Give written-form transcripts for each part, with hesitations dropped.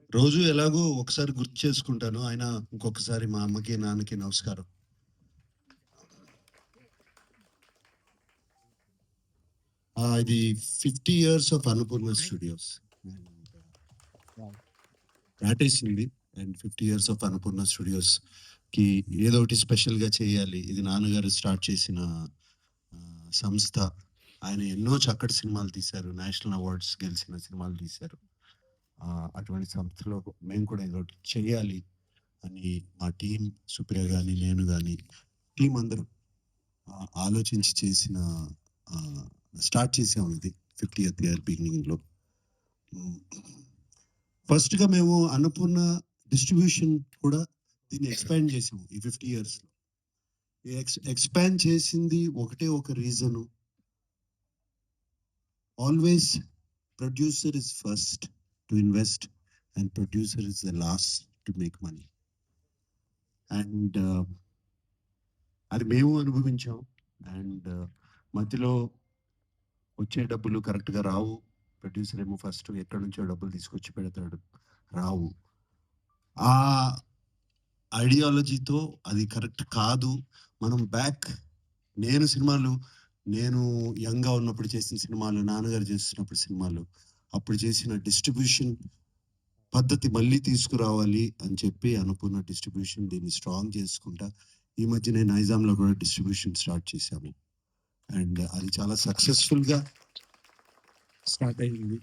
రోజు ఎలాగో ఒకసారి గుర్తు చేసుకుంటాను. అయినా ఇంకొకసారి మా అమ్మకి, నాన్నకి నమస్కారం. ఇది 50 ఇయర్స్ ఆఫ్ అన్నపూర్ణ స్టూడియోస్. దాటేసింది. అండ్ 50 ఇయర్స్ ఆఫ్ అన్నపూర్ణ స్టూడియోస్‌కి ఏదో ఒకటి స్పెషల్‌గా చేయాలి. ఇది నాన్నగారు స్టార్ట్ చేసిన సంస్థ. ఆయన ఎన్నో చక్కటి సినిమాలు తీశారు. నేషనల్ అవార్డ్స్ గెలిచిన సినిమాలు తీశారు. అటువంటి సంస్థలో మేము కూడా ఏదో ఒకటి చేయాలి అని మా టీమ్ సుప్రియ గాని, నేను గాని టీమ్ అందరూ ఆలోచించి చేసిన స్టార్ట్ చేసాము ఇది 50th ఇయర్ బిగినింగ్‌లో. ఫస్ట్‌గా మేము అన్నపూర్ణ డిస్ట్రిబ్యూషన్ కూడా దీన్ని ఎక్స్‌పాండ్ చేసాము ఈ 50 ఇయర్స్‌లో. ఎక్స్‌పాండ్ చేసింది ఒకటే ఒక reason. Always producer is first to invest and producer is the last to make money. And అది మేము అనుభవించాం. అండ్ మధ్యలో వచ్చే డబ్బులు కరెక్ట్‌గా రావు. ప్రొడ్యూసర్ ఏమో ఫస్ట్ ఎక్కడి నుంచో డబ్బులు తీసుకొచ్చి పెడతాడు. రావు. ఆ ఐడియాలజీతో అది కరెక్ట్ కాదు. మనం నేను యంగ్‌గా ఉన్నప్పుడు చేసిన సినిమాలు, నాన్నగారు చేస్తున్నప్పుడు సినిమాలు, అప్పుడు చేసిన డిస్ట్రిబ్యూషన్ పద్ధతి మళ్ళీ తీసుకురావాలి అని చెప్పి అనుకున్న డిస్ట్రిబ్యూషన్ దీన్ని స్ట్రాంగ్ చేసుకుంటా ఈ మధ్యనే నైజాంలో కూడా డిస్ట్రిబ్యూషన్ స్టార్ట్ చేశాము. అండ్ అది చాలా సక్సెస్‌ఫుల్‌గా స్టార్ట్ అయింది.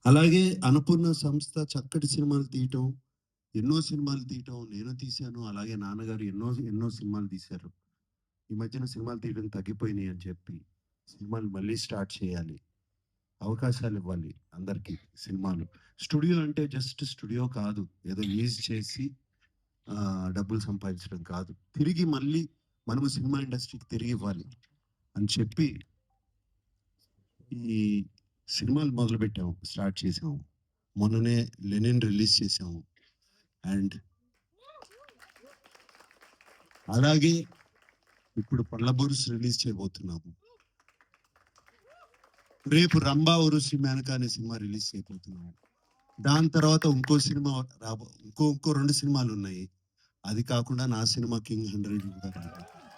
అలాగే అన్నపూర్ణ సంస్థ చక్కటి సినిమాలు తీయటం, ఎన్నో సినిమాలు తీయటం నేను తీశాను. అలాగే నాన్నగారు ఎన్నో ఎన్నో సినిమాలు తీశారు. ఈ మధ్యన సినిమాలు తీయడం తగ్గిపోయినాయి అని చెప్పి, సినిమాలు మళ్ళీ స్టార్ట్ చేయాలి. అవకాశాలు ఇవ్వాలి అందరికీ సినిమాలు. స్టూడియో అంటే జస్ట్ స్టూడియో కాదు. ఏదో లీజ్ చేసి డబ్బులు సంపాదించడం కాదు. తిరిగి మళ్ళీ మనము సినిమా ఇండస్ట్రీకి తిరిగి ఇవ్వాలి అని చెప్పి ఈ సినిమాలు మొదలుపెట్టాము. స్టార్ట్ చేసాము. మొన్ననే 'లెనిన్' రిలీజ్ చేసాము. అండ్ అలాగే ఇప్పుడు 'పళ్ళబొరుసు' రిలీజ్ చేయబోతున్నాము. రేపు 'రంభా ఉరుసి మేనక' అనే సినిమా రిలీజ్ చేయబోతున్నాము. దాని తర్వాత ఇంకో సినిమా ఇంకో 2 సినిమాలున్నాయి. అది కాకుండా నా సినిమా 'కింగ్ 100' కూడా రాబోతుంది.